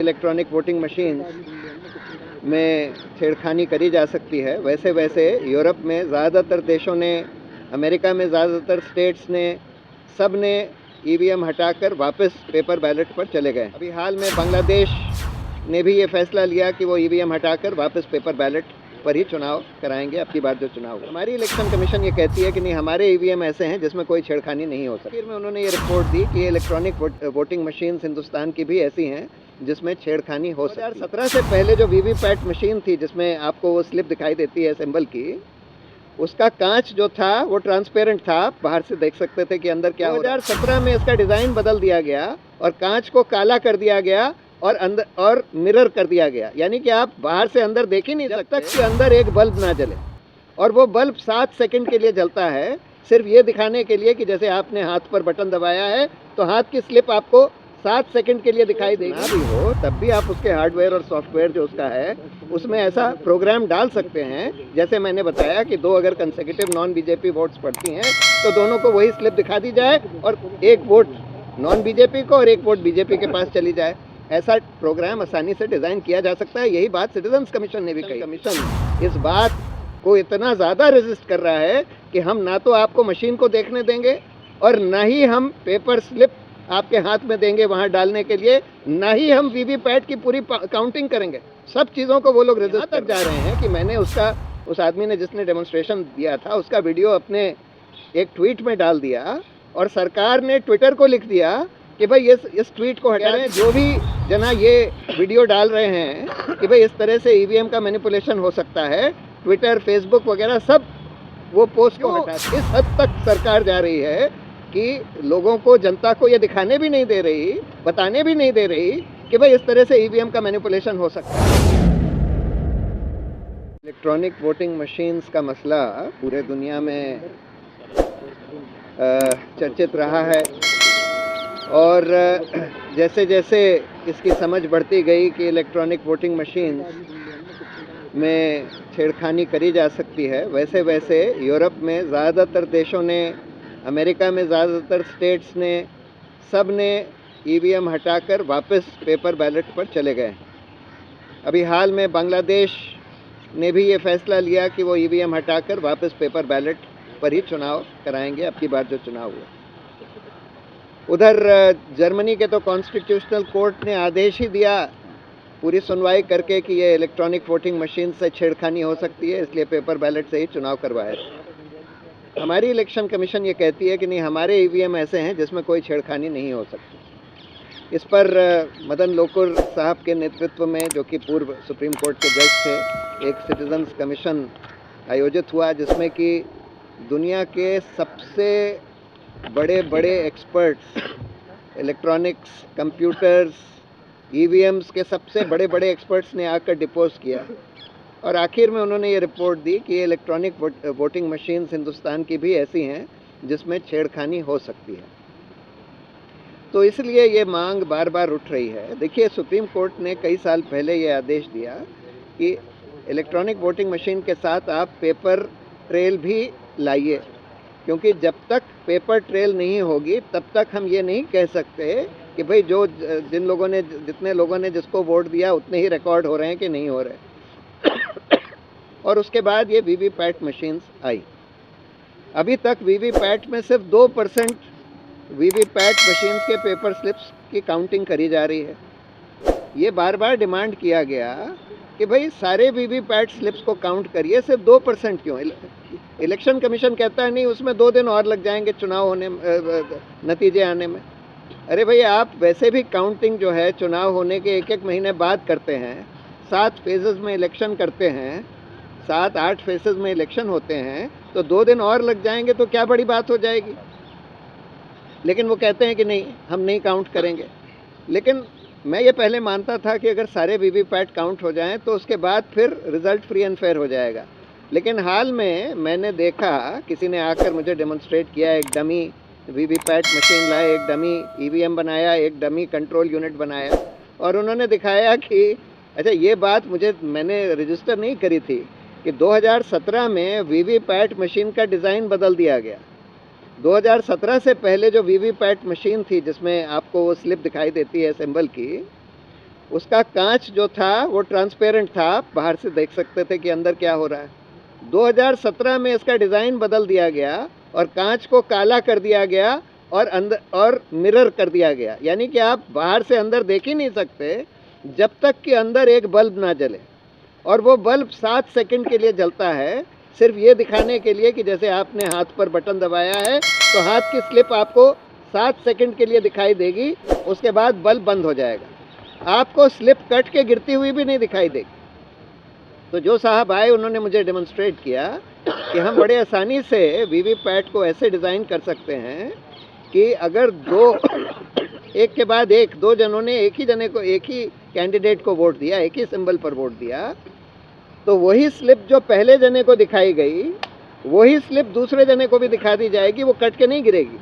Electronic voting machine में छेड़खानी करी जा सकती है। वैसे वैसे यूरोप में ज़्यादातर देशों ने, अमेरिका में ज़्यादातर स्टेट्स ने, सब ने ईवीएम हटाकर वापस पेपर बैलेट पर चले गए। अभी हाल में बांग्लादेश ने भी ये फैसला लिया कि वो ईवीएम हटाकर वापस पेपर बैलेट पर ही चुनाव कराएंगे। अब की बार जो चुनाव हुआ, हमारी इलेक्शन कमीशन ये कहती है कि नहीं, हमारे ईवीएम ऐसे हैं जिसमें कोई छेड़खानी नहीं हो सकती। फिर में उन्होंने ये रिपोर्ट दी कि इलेक्ट्रॉनिक वोटिंग मशीन्स हिंदुस्तान की भी ऐसी हैं जिसमें छेड़खानी हो सकती है। 2017 से पहले जो वीवीपैट मशीन थी जिसमें आपको वो स्लिप दिखाई देती है सिंबल की, उसका कांच जो था वो ट्रांसपेरेंट था, बाहर से देख सकते थे कि अंदर क्या हो रहा है। 2017 में इसका डिज़ाइन बदल दिया गया और कांच को काला कर दिया गया और अंदर और मिरर कर दिया गया, यानी कि आप बाहर से अंदर देख ही नहीं सकते कि अंदर एक बल्ब ना जले, और वो बल्ब 7 सेकंड के लिए जलता है, सिर्फ ये दिखाने के लिए कि जैसे आपने हाथ पर बटन दबाया है तो हाथ की स्लिप आपको 7 सेकंड के लिए दिखाई देगी। ना भी हो तब भी आप उसके हार्डवेयर और सॉफ्टवेयर जो उसका है उसमें ऐसा प्रोग्राम डाल सकते हैं, जैसे मैंने बताया कि 2 अगर कंसेक्यूटिव नॉन बीजेपी वोट्स पड़ती हैं तो दोनों को वही स्लिप दिखा दी जाए और एक वोट नॉन बीजेपी को और एक वोट बीजेपी के पास चली जाए। ऐसा प्रोग्राम आसानी से डिज़ाइन किया जा सकता है। यही बात सिटीजन्स कमीशन ने भी कही। कमीशन इस बात को इतना ज़्यादा रेजिस्ट कर रहा है कि हम ना तो आपको मशीन को देखने देंगे और ना ही हम पेपर स्लिप आपके हाथ में देंगे वहाँ डालने के लिए, ना ही हम वीवीपैट की पूरी काउंटिंग करेंगे। सब चीज़ों को वो लोग रेजिस्ट तक जा रहे हैं कि मैंने उस आदमी ने जिसने डेमोन्स्ट्रेशन दिया था उसका वीडियो अपने एक ट्वीट में डाल दिया और सरकार ने ट्विटर को लिख दिया कि भाई इस ट्वीट को हटा दें। जो भी जना ये वीडियो डाल रहे हैं कि भाई इस तरह से ईवीएम का मैनिपुलेशन हो सकता है, ट्विटर, फेसबुक वगैरह सब वो पोस्ट को हटा। इस हद तक सरकार जा रही है कि लोगों को, जनता को ये दिखाने भी नहीं दे रही, बताने भी नहीं दे रही कि भाई इस तरह से ईवीएम का मैनिपुलेशन हो सकता है। इलेक्ट्रॉनिक वोटिंग मशीन्स का मसला पूरे दुनिया में चर्चित रहा है और जैसे जैसे इसकी समझ बढ़ती गई कि इलेक्ट्रॉनिक वोटिंग मशीन में छेड़खानी करी जा सकती है, वैसे वैसे यूरोप में ज़्यादातर देशों ने, अमेरिका में ज़्यादातर स्टेट्स ने, सब ने ईवीएम हटाकर वापस पेपर बैलेट पर चले गए। अभी हाल में बांग्लादेश ने भी ये फैसला लिया कि वो ईवीएम हटाकर वापस पेपर बैलेट पर ही चुनाव कराएंगे। अब की बार जो चुनाव हुआ, उधर जर्मनी के तो कॉन्स्टिट्यूशनल कोर्ट ने आदेश ही दिया पूरी सुनवाई करके कि ये इलेक्ट्रॉनिक वोटिंग मशीन से छेड़खानी हो सकती है, इसलिए पेपर बैलेट से ही चुनाव करवाए। हमारी इलेक्शन कमीशन ये कहती है कि नहीं, हमारे ईवीएम ऐसे हैं जिसमें कोई छेड़खानी नहीं हो सकती। इस पर मदन लोकुर साहब के नेतृत्व में, जो कि पूर्व सुप्रीम कोर्ट के जज थे, एक सिटीजन्स कमीशन आयोजित हुआ जिसमें कि दुनिया के सबसे बड़े बड़े एक्सपर्ट्स, इलेक्ट्रॉनिक्स, कंप्यूटर्स, ईवीएम्स के सबसे बड़े बड़े एक्सपर्ट्स ने आकर डिपोज किया और आखिर में उन्होंने ये रिपोर्ट दी कि इलेक्ट्रॉनिक वोटिंग मशीन्स हिंदुस्तान की भी ऐसी हैं जिसमें छेड़खानी हो सकती है। तो इसलिए ये मांग बार बार उठ रही है। देखिए, सुप्रीम कोर्ट ने कई साल पहले ये आदेश दिया कि इलेक्ट्रॉनिक वोटिंग मशीन के साथ आप पेपर ट्रेल भी लाइए, क्योंकि जब तक पेपर ट्रेल नहीं होगी तब तक हम ये नहीं कह सकते कि भाई जितने लोगों ने जिसको वोट दिया उतने ही रिकॉर्ड हो रहे हैं कि नहीं हो रहे। और उसके बाद ये वीवीपैट मशीन्स आई। अभी तक वीवीपैट में सिर्फ 2% वीवीपैट मशीन्स के पेपर स्लिप्स की काउंटिंग करी जा रही है। ये बार बार डिमांड किया गया कि भाई सारे वीवीपैट स्लिप्स को काउंट करिए, सिर्फ 2% क्यों? इलेक्शन कमीशन कहता है नहीं, उसमें 2 दिन और लग जाएंगे चुनाव होने, नतीजे आने में। अरे भाई, आप वैसे भी काउंटिंग जो है चुनाव होने के 1-1 महीने बाद करते हैं, 7 फेजेस में इलेक्शन करते हैं, 7-8 फेजेस में इलेक्शन होते हैं, तो 2 दिन और लग जाएंगे तो क्या बड़ी बात हो जाएगी। लेकिन वो कहते हैं कि नहीं, हम नहीं काउंट करेंगे। लेकिन मैं ये पहले मानता था कि अगर सारे वीवीपैट काउंट हो जाएं तो उसके बाद फिर रिज़ल्ट फ्री एंड फेयर हो जाएगा। लेकिन हाल में मैंने देखा, किसी ने आकर मुझे डेमोन्स्ट्रेट किया, एक डमी वीवीपैट मशीन लाए, एक डमी ईवीएम बनाया, एक डमी कंट्रोल यूनिट बनाया और उन्होंने दिखाया कि अच्छा, ये बात मैंने रजिस्टर नहीं करी थी कि 2017 में वीवीपैट मशीन का डिज़ाइन बदल दिया गया। 2017 से पहले जो वीवीपैट मशीन थी जिसमें आपको वो स्लिप दिखाई देती है सिंबल की, उसका कांच जो था वो ट्रांसपेरेंट था, आप बाहर से देख सकते थे कि अंदर क्या हो रहा है। 2017 में इसका डिज़ाइन बदल दिया गया और कांच को काला कर दिया गया और अंदर और मिरर कर दिया गया, यानी कि आप बाहर से अंदर देख ही नहीं सकते जब तक कि अंदर एक बल्ब ना जले। और वो बल्ब 7 सेकंड के लिए जलता है, सिर्फ ये दिखाने के लिए कि जैसे आपने हाथ पर बटन दबाया है तो हाथ की स्लिप आपको 7 सेकंड के लिए दिखाई देगी, उसके बाद बल्ब बंद हो जाएगा। आपको स्लिप कट के गिरती हुई भी नहीं दिखाई देगी। तो जो साहब आए उन्होंने मुझे डेमोन्स्ट्रेट किया कि हम बड़े आसानी से वीवीपैट को ऐसे डिज़ाइन कर सकते हैं कि अगर दो एक के बाद एक दो जनों ने एक ही जने को, एक ही कैंडिडेट को वोट दिया, एक ही सिंबल पर वोट दिया, तो वही स्लिप जो पहले जने को दिखाई गई वही स्लिप दूसरे जने को भी दिखा दी जाएगी। वो कट के नहीं गिरेगी,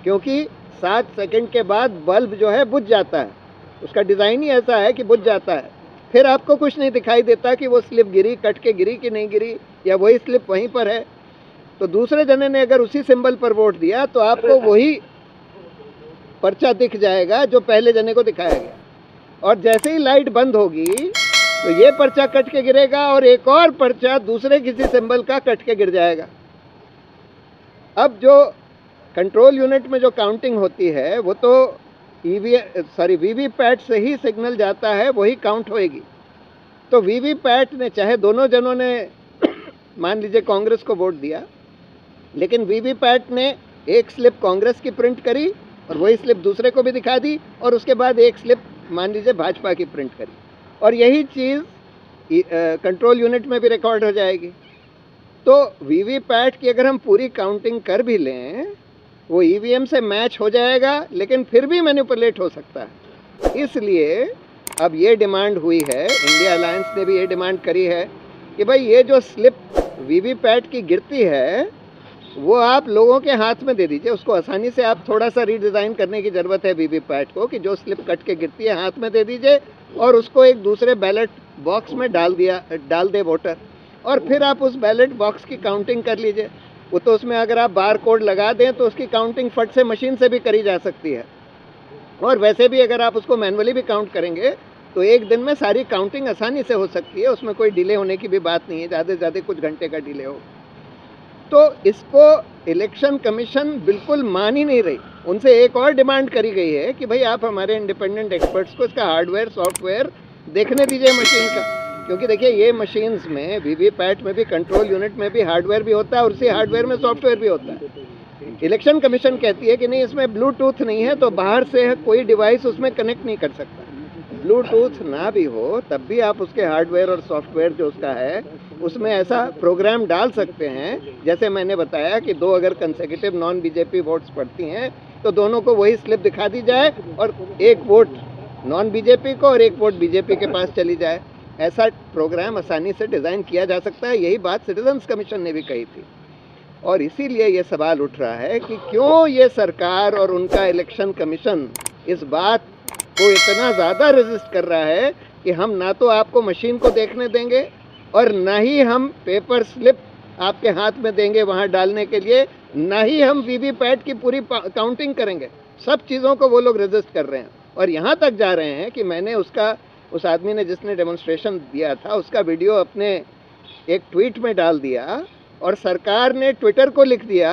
क्योंकि 7 सेकंड के बाद बल्ब जो है बुझ जाता है। उसका डिज़ाइन ही ऐसा है कि बुझ जाता है, फिर आपको कुछ नहीं दिखाई देता कि वो स्लिप गिरी, कट के गिरी कि नहीं गिरी, या वही स्लिप वहीं पर है। तो दूसरे जने ने अगर उसी सिंबल पर वोट दिया तो आपको वही पर्चा दिख जाएगा जो पहले जने को दिखाया गया, और जैसे ही लाइट बंद होगी तो ये पर्चा कट के गिरेगा और एक और पर्चा दूसरे किसी सिंबल का कट के गिर जाएगा। अब जो कंट्रोल यूनिट में जो काउंटिंग होती है वो तो वीवीपैट से ही सिग्नल जाता है, वही काउंट होएगी। तो वीवीपैट ने, चाहे दोनों जनों ने मान लीजिए कांग्रेस को वोट दिया, लेकिन वीवीपैट ने एक स्लिप कांग्रेस की प्रिंट करी और वही स्लिप दूसरे को भी दिखा दी, और उसके बाद एक स्लिप मान लीजिए भाजपा की प्रिंट करी, और यही चीज़ कंट्रोल यूनिट में भी रिकॉर्ड हो जाएगी। तो वीवीपैट की अगर हम पूरी काउंटिंग कर भी लें, वो ईवीएम से मैच हो जाएगा, लेकिन फिर भी मैनिपुलेट हो सकता है। इसलिए अब ये डिमांड हुई है, इंडिया अलायंस ने भी ये डिमांड करी है कि भाई ये जो स्लिप वीवीपैट की गिरती है वो आप लोगों के हाथ में दे दीजिए। उसको आसानी से आप थोड़ा सा रीडिज़ाइन करने की ज़रूरत है वीवीपैट को, कि जो स्लिप कट के गिरती है हाथ में दे दीजिए और उसको एक दूसरे बैलेट बॉक्स में डाल दे वोटर, और फिर आप उस बैलेट बॉक्स की काउंटिंग कर लीजिए। वो तो उसमें अगर आप बार कोड लगा दें तो उसकी काउंटिंग फट से मशीन से भी करी जा सकती है, और वैसे भी अगर आप उसको मैनुअली भी काउंट करेंगे तो एक दिन में सारी काउंटिंग आसानी से हो सकती है, उसमें कोई डिले होने की भी बात नहीं है, ज़्यादा से ज़्यादा कुछ घंटे का डिले हो। तो इसको इलेक्शन कमीशन बिल्कुल मान ही नहीं रही। उनसे एक और डिमांड करी गई है कि भाई आप हमारे इंडिपेंडेंट एक्सपर्ट्स को इसका हार्डवेयर सॉफ्टवेयर देखने दीजिए मशीन का, क्योंकि देखिए ये मशीन्स में वीवीपैट में भी कंट्रोल यूनिट में भी हार्डवेयर भी होता है और उसी हार्डवेयर में सॉफ्टवेयर भी होता है। इलेक्शन कमीशन कहती है कि नहीं, इसमें ब्लूटूथ नहीं है तो बाहर से कोई डिवाइस उसमें कनेक्ट नहीं कर सकता। ब्लूटूथ ना भी हो तब भी आप उसके हार्डवेयर और सॉफ्टवेयर जो उसका है उसमें ऐसा प्रोग्राम डाल सकते हैं, जैसे मैंने बताया कि दो अगर कंसेक्यूटिव नॉन बीजेपी वोट्स पड़ती हैं तो दोनों को वही स्लिप दिखा दी जाए और एक वोट नॉन बीजेपी को और एक वोट बीजेपी के पास चली जाए। ऐसा प्रोग्राम आसानी से डिज़ाइन किया जा सकता है। यही बात सिटीजन्स कमीशन ने भी कही थी, और इसीलिए ये सवाल उठ रहा है कि क्यों ये सरकार और उनका इलेक्शन कमीशन इस बात को इतना ज़्यादा रेजिस्ट कर रहा है कि हम ना तो आपको मशीन को देखने देंगे और ना ही हम पेपर स्लिप आपके हाथ में देंगे वहाँ डालने के लिए, ना ही हम वीवीपैट की पूरी काउंटिंग करेंगे। सब चीज़ों को वो लोग रेजिस्ट कर रहे हैं, और यहाँ तक जा रहे हैं कि मैंने उस आदमी ने जिसने डेमोन्स्ट्रेशन दिया था उसका वीडियो अपने एक ट्वीट में डाल दिया, और सरकार ने ट्विटर को लिख दिया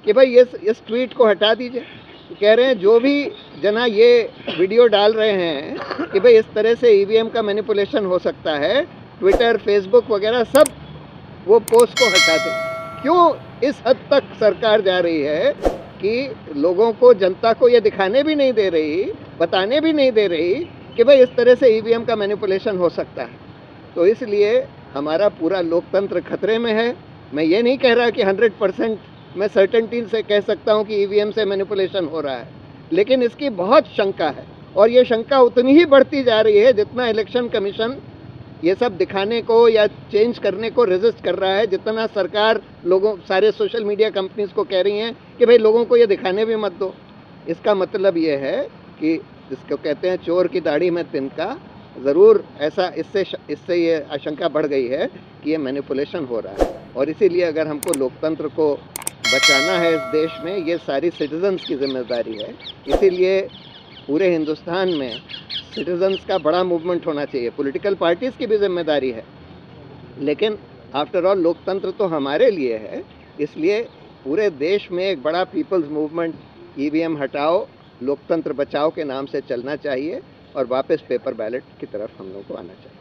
कि भाई इस ट्वीट को हटा दीजिए। कह रहे हैं जो भी जना ये वीडियो डाल रहे हैं कि भाई इस तरह से ईवीएम का मैनिपुलेशन हो सकता है, ट्विटर, फेसबुक वगैरह सब वो पोस्ट को हटा दें। क्यों इस हद तक सरकार जा रही है कि लोगों को, जनता को ये दिखाने भी नहीं दे रही, बताने भी नहीं दे रही कि भाई इस तरह से ईवीएम का मैनिपुलेशन हो सकता है। तो इसलिए हमारा पूरा लोकतंत्र खतरे में है। मैं ये नहीं कह रहा कि 100% मैं सर्टेनिटी से कह सकता हूँ कि ईवीएम से मैनिपुलेशन हो रहा है, लेकिन इसकी बहुत शंका है, और ये शंका उतनी ही बढ़ती जा रही है जितना इलेक्शन कमीशन ये सब दिखाने को या चेंज करने को रेजिस्ट कर रहा है, जितना सरकार सारे सोशल मीडिया कंपनीज को कह रही हैं कि भाई लोगों को ये दिखाने भी मत दो। इसका मतलब ये है कि जिसको कहते हैं चोर की दाढ़ी में तिनका, ज़रूर ऐसा इससे ये आशंका बढ़ गई है कि ये मैनिपुलेशन हो रहा है। और इसीलिए अगर हमको लोकतंत्र को बचाना है इस देश में, ये सारी सिटीजन्स की जिम्मेदारी है। इसीलिए पूरे हिंदुस्तान में सिटीजन्स का बड़ा मूवमेंट होना चाहिए, पॉलिटिकल पार्टीज़ की भी जिम्मेदारी है, लेकिन आफ्टर ऑल लोकतंत्र तो हमारे लिए है, इसलिए पूरे देश में एक बड़ा पीपल्स मूवमेंट ईवीएम हटाओ लोकतंत्र बचाओ के नाम से चलना चाहिए और वापस पेपर बैलेट की तरफ हम लोग को आना चाहिए।